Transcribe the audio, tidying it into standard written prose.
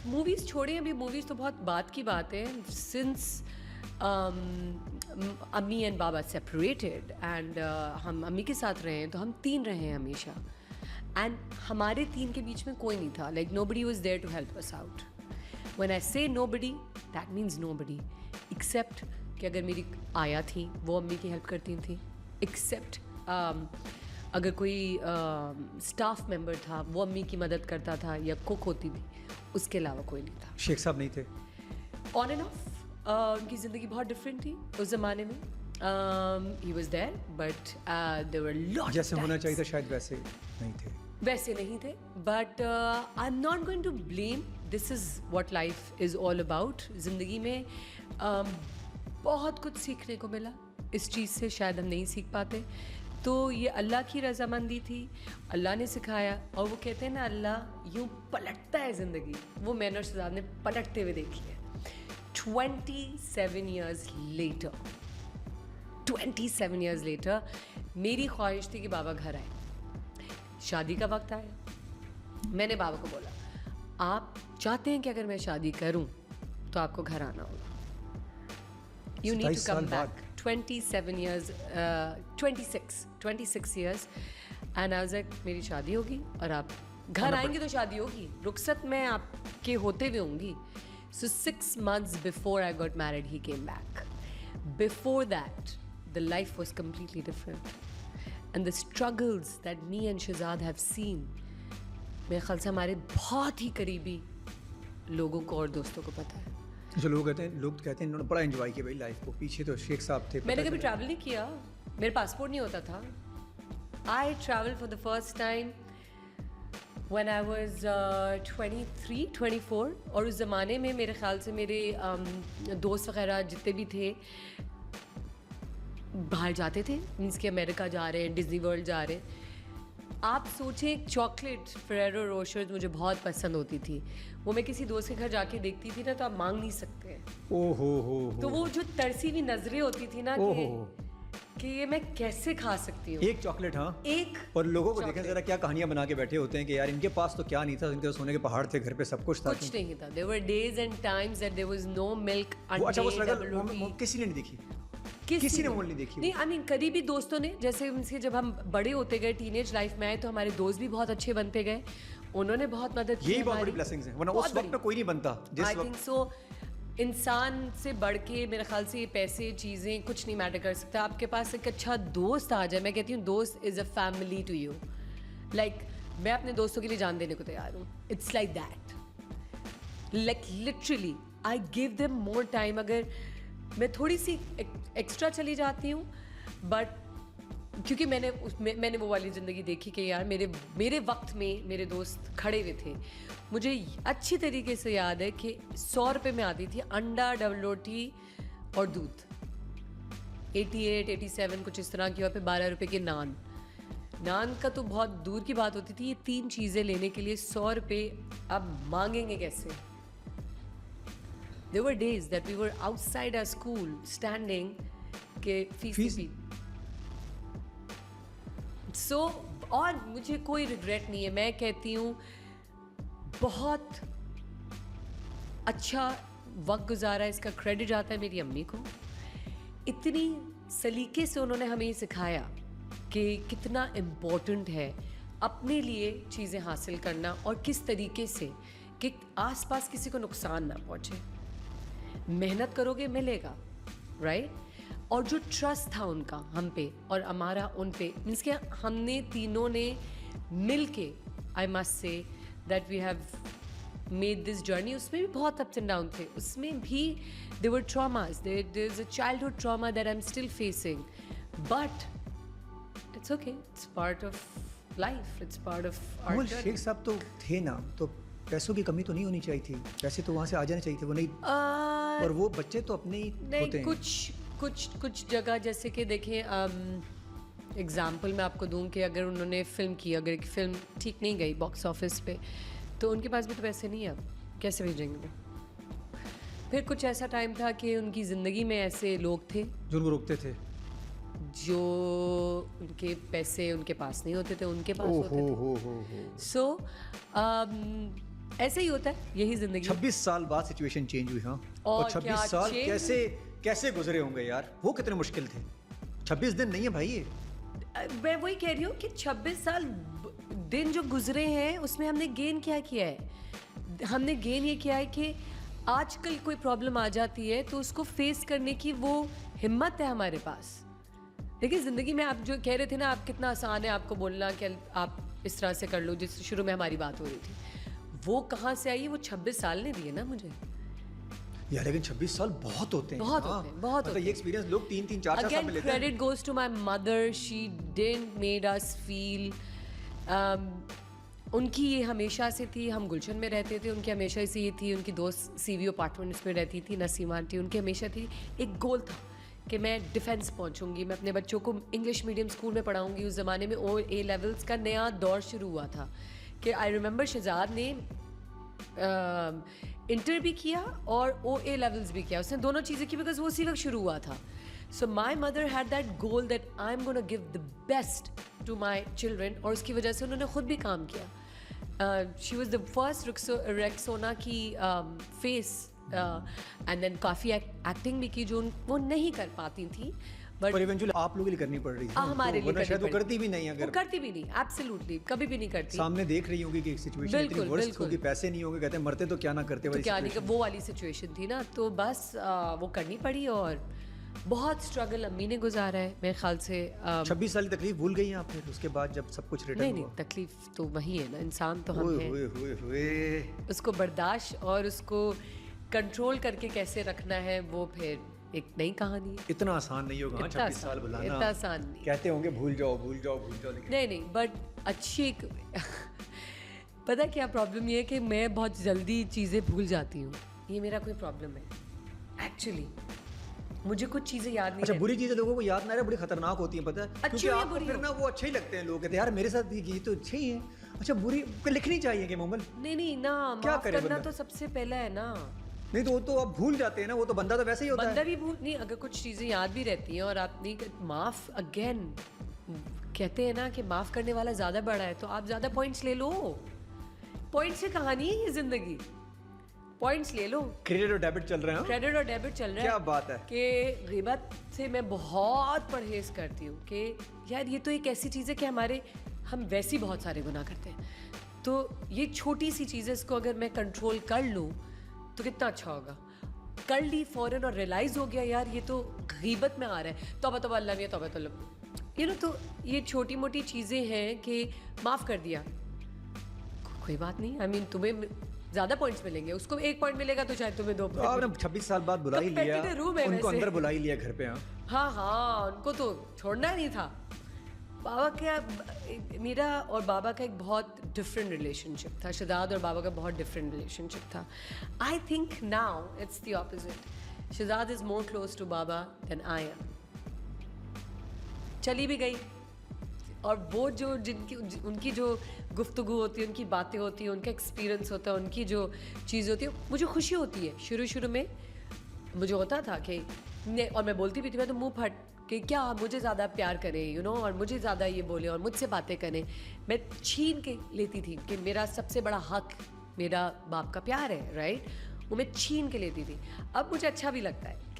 Movies छोड़ें, अभी movies तो बहुत बात की बात है. सिंस अम्मी एंड बाबा सेपरेटेड एंड हम अम्मी के साथ रहे हैं, तो हम 3 रहे हैं हमेशा. एंड हमारे 3 के बीच में कोई नहीं था. Like nobody was there to help us out. When I say nobody, that means nobody, except कि अगर मेरी आया थी वो अम्मी की हेल्प करती थी. एक्सेप्ट अगर कोई स्टाफ मेंबर था वो अम्मी की मदद करता था या कुक होती थी. उसके अलावा कोई नहीं था. शेख साहब नहीं थे? On and off. उनकी ज़िंदगी बहुत डिफरेंट थी उस ज़माने में. He was there but there were lot. जैसे होना चाहिए था शायद वैसे नहीं थे. वैसे नहीं थे. But I am not going to blame. This is what life is all about. ज़िंदगी में बहुत कुछ सीखने को मिला. इस चीज़ से शायद हम नहीं सीख पाते. तो ये अल्लाह की रजामंदी थी. अल्लाह ने सिखाया. और वो कहते हैं ना, अल्लाह यूँ पलटता है ज़िंदगी. वो मैंने और शहजाद ने पलटते हुए देखी है. 27 years later, 27 years later, मेरी ख्वाहिश थी कि बाबा घर आए. शादी का वक्त आया. मैंने बाबा को बोला, आप चाहते हैं कि अगर मैं शादी करूं तो आपको घर आना होगा. You need to come back. 27 years, 26 years. And I was like, मेरी शादी होगी और आप घर आएंगे तो शादी होगी. रुखसत मैं आपके होते हुए होंगी. So 6 months before I got married, he came back. Before that, the life was completely different. And the struggles that me and Shahzad have seen, मेरे ख्याल से हमारे बहुत ही करीबी लोगों को और दोस्तों को पता है. जो लोग कहते हैं इन्होंने बड़ा एंजॉय किया भाई लाइफ को. पीछे तो शेख साहब थे. मैंने कभी ट्रैवल नहीं किया. मेरे पासपोर्ट नहीं होता था. I travel for the first time when I was 23, 24. और उस ज़माने में मेरे ख़्याल से मेरे दोस्त वगैरह जितने भी थे बाहर जाते थे. मीन्स कि अमेरिका जा रहे हैं, डिज्नी वर्ल्ड जा रहे हैं. आप सोचें, चॉकलेट फेरेरो रोशर्स मुझे बहुत पसंद होती थी. वो मैं किसी दोस्त के घर जाके देखती थी ना, तो आप मांग नहीं सकते. ओहो. तो वो जो तरसी हुई नजरें होती थी ना कि ये मैं कैसे खा सकती हूँ. एक चॉकलेट. हाँ. एक. और लोगों को देखें जरा क्या कहानियां बना के बैठे होते हैं कि यार इनके पास तो क्या नहीं था, इनके तो सोने के पहाड़ थे, घर पे सब कुछ था. कुछ नहीं था. There were days and times that there was no milk. अच्छा, वो स्ट्रगल किसी ने नहीं देखी. किसी ने वो नहीं देखी. नहीं, आई मीन करीबी दोस्तों ने. जैसे उनसे जब हम बड़े होते गए, टीनेज लाइफ में आए, तो हमारे दोस्त भी बहुत अच्छे बनते गए. उन्होंने बहुत मदद की. यही बहुत बड़ी ब्लेसिंग्स हैं. वरना उस वक्त में कोई नहीं बनता. I think so. इंसान से बढ़ के मेरे ख्याल से ये पैसे चीज़ें कुछ नहीं मैटर कर सकता. आपके पास एक अच्छा दोस्त आ जाए. मैं कहती हूँ दोस्त is a family to you. Like मैं अपने दोस्तों के लिए जान देने को तैयार हूँ. It's like that. Like literally I give them more time. अगर मैं थोड़ी सी एक्स्ट्रा चली जाती हूँ, बट क्योंकि मैंने वो वाली ज़िंदगी देखी कि यार मेरे वक्त में मेरे दोस्त खड़े हुए थे. मुझे अच्छी तरीके से याद है कि 100 रुपये में आती थी अंडा, डबल रोटी और दूध. 88, 87 कुछ इस तरह की. और फिर 12 रुपये के नान. नान का तो बहुत दूर की बात होती थी. ये 3 चीज़ें लेने के लिए 100 रुपये अब मांगेंगे कैसे. There were days that we were outside our school standing के फीस. So, और मुझे कोई रिग्रेट नहीं है. मैं कहती हूँ बहुत अच्छा वक्त गुजारा. इसका क्रेडिट जाता है मेरी अम्मी को. इतनी सलीके से उन्होंने हमें ये सिखाया कि कितना इम्पोर्टेंट है अपने लिए चीज़ें हासिल करना और किस तरीके से कि आसपास किसी को नुकसान ना पहुँचे. मेहनत करोगे मिलेगा, राइट. और जो ट्रस्ट था उनका हम पे और हमारा उन पे, मीन्स कि हमने तीनों ने मिल के, I must say that we have made this journey. उसमें भी बहुत अप्स एंड डाउन थे. उसमें भी there were traumas. There is a childhood trauma that I am still facing, but it's okay. It's part of life. It's part of our journey. Sheikh Sahab तो थे ना, तो पैसों की कमी तो नहीं होनी चाहिए थी. पैसे तो वहाँ से आ जाने चाहिए थे. वो नहीं. और वो बच्चे तो अपने ही होते हैं. कुछ जगह जैसे कि देखें, एग्जाम्पल मैं आपको दूं कि अगर उन्होंने फिल्म की, अगर एक फिल्म ठीक नहीं गई बॉक्स ऑफिस पे, तो उनके पास भी तो पैसे नहीं है. अब कैसे भेजेंगे वो. फिर कुछ ऐसा टाइम था कि उनकी ज़िंदगी में ऐसे लोग थे जो उनको रोकते थे, जो उनके पैसे उनके पास नहीं होते थे, उनके पास होते थे. सो ऐसे ही होता है, यही जिंदगी। 26 साल बाद सिचुएशन चेंज हुई। हाँ, और और 26 क्या साल change? कैसे कैसे गुजरे होंगे यार, वो कितने मुश्किल थे। 26 दिन नहीं है भाई ये। मैं वही कह रही हूँ कि 26 साल दिन जो गुजरे हैं उसमें हमने गेन क्या किया है? हमने गेन ये किया है कि आजकल कोई प्रॉब्लम आ जाती है तो उसको फेस करने की वो हिम्मत है हमारे पास। देखिए ज़िंदगी में आप जो कह रहे थे ना, आप कितना आसान है आपको बोलना कि आप इस तरह से कर लो, जिस शुरू में हमारी बात हो रही थी, वो कहाँ से आई? वो 26 साल ने दिए ना मुझे यार। लेकिन 26 साल बहुत होते हैं। बहुत हाँ, होते हैं, बहुत मतलब होते ये एक्सपीरियंस लोग 3-3, 4-4 साल Again, में लेते हैं। credit goes to my mother. She didn't made us feel. उनकी ये हमेशा से थी, हम गुलशन में रहते थे, उनकी हमेशा से ये थी, उनकी दोस्त सीवी अपार्टमेंट्स में रहती थी नसीमा आंटी, उनकी हमेशा थी एक गोल था कि मैं डिफेंस पहुंचूंगी, मैं अपने बच्चों को इंग्लिश मीडियम स्कूल में पढ़ाऊंगी। उस ज़माने में ओ ए लेवल्स का नया दौर शुरू हुआ था कि आई रिमेंबर शहजाद ने इंटर भी किया और ओ ए लेवल्स भी किया, उसने दोनों चीज़ें की बिकॉज वो उसी वक्त शुरू हुआ था। So my mother had that goal that I am gonna give the best to my children, और उसकी वजह से उन्होंने खुद भी काम किया। She was the first Rexona की फेस, एंड देन काफ़ी एक्टिंग भी की जो वो नहीं कर पाती थी, पर इवेंचुअली आप लोगों के लिए करनी पड़ रही है। हमारे तो लिए शायद वो करनी करती भी नहीं, अगर वो करती भी नहीं, एब्सोल्युटली कभी भी नहीं करती। सामने देख रही होंगी कि सिचुएशन इतनी बिल्कुल, वर्स्ट बिल्कुल। होगी, पैसे नहीं होंगे, कहते हैं मरते तो क्या ना करते तो वाली क्या नहीं, situation। वो वाली सिचुएशन थी ना, तो बस वो करनी पड़ी और बहुत स्ट्रगल अम्मी ने गुजारा है मेरे ख्याल से। 26 साल की तकलीफ भूल गई हैं आप फिर उसके बाद जब सब कुछ नहीं रिटर्न नहीं, हुआ? तकलीफ तो वही है ना, इंसान तो हम ओए हैं, ओए ओए ओए। उसको बर्दाश्त और उसको कंट्रोल करके कैसे रखना है वो फिर एक नई कहानी है। इतना आसान नहीं होगा। हाँ, इतना 26 साल आसान- बुलाना, इतना आसान नहीं। कहते होंगे भूल जाओ भूल जाओ भूल जाओ, लेकिन नहीं नहीं, बट अच्छी एक पता क्या प्रॉब्लम ये है कि मैं बहुत जल्दी चीज़ें भूल जाती हूँ, ये मेरा कोई प्रॉब्लम है एक्चुअली। मुझे कुछ चीज़ें याद नहीं अच्छा, रहती। बुरी चीजें लोगों को याद ना रहे बड़ी खतरनाक होती हैं, पता है? अच्छी क्योंकि हो या आपको बुरी फिर हो? ना वो अच्छे ही लगते हैं, लोग कहते हैं यार मेरे साथ ये तो अच्छे ही है। अच्छा, बुरी लिखनी चाहिए कि मोमल, नहीं नहीं ना, क्या माफ करे करना बंदा? तो सबसे पहला है ना। नहीं तो वो तो आप भूल जाते हैं ना, वो तो बंदा तो वैसे ही होता बंदा है। भी भूल नहीं, अगर कुछ चीज़ें याद भी रहती हैं और आप नहीं माफ, अगेन कहते हैं ना कि माफ करने वाला ज़्यादा बड़ा है, तो आप ज़्यादा पॉइंट्स ले लो। पॉइंट्स से कहानी है ये जिंदगी, पॉइंट्स ले लो। क्रेडिट और डेबिट चल रहे हैं। हाँ? क्रेडिट और डेबिट चल रहा है। क्या बात है। कि गिबत से मैं बहुत परहेज करती हूँ कि यार ये तो एक ऐसी चीज़ है कि हम वैसे ही बहुत सारे गुनाह करते हैं, तो ये छोटी सी चीज़ है, इसको अगर मैं कंट्रोल कर लूँ तो कितना अच्छा होगा। कर ली फ़ौरन और रियलाइज़ हो गया यार ये तो गीबत में आ रहा है, तौबा तौबा अल्लाह मियां तौबा तौबा, यू नो। तो ये छोटी मोटी चीज़ें हैं कि माफ़ कर दिया, कोई बात नहीं। आई मीन तुम्हें ज़्यादा पॉइंट्स मिलेंगे, उसको 1 पॉइंट मिलेगा तो शायद तुम्हें 2 तो आपने 26 साल बाद बुला ही लिया, Competitive room है उनको वैसे। अंदर बुला ही लिया घर पे। हाँ, हाँ हाँ, उनको तो छोड़ना नहीं था। बाबा का, मेरा और बाबा का एक बहुत डिफरेंट रिलेशनशिप था, शहजाद और बाबा का बहुत डिफरेंट रिलेशनशिप था। I think now it's the opposite. Shehzad is more close to baba than I am. चली भी गई, और वो जो उनकी जो गुफ्तगू होती है, उनकी बातें होती हैं, उनका एक्सपीरियंस होता है, उनकी जो चीज़ होती है, मुझे खुशी होती है। शुरू में मुझे होता था कि और मैं बोलती भी थी, मैं तो मुंह फट कि क्या मुझे ज़्यादा प्यार करें, यू नो, और मुझे ज़्यादा ये बोले और मुझसे बातें करें। मैं छीन के लेती थी कि मेरा सबसे बड़ा हक मेरा बाप का प्यार है, राइट, वो मैं छीन के लेती थी। अब मुझे अच्छा भी लगता है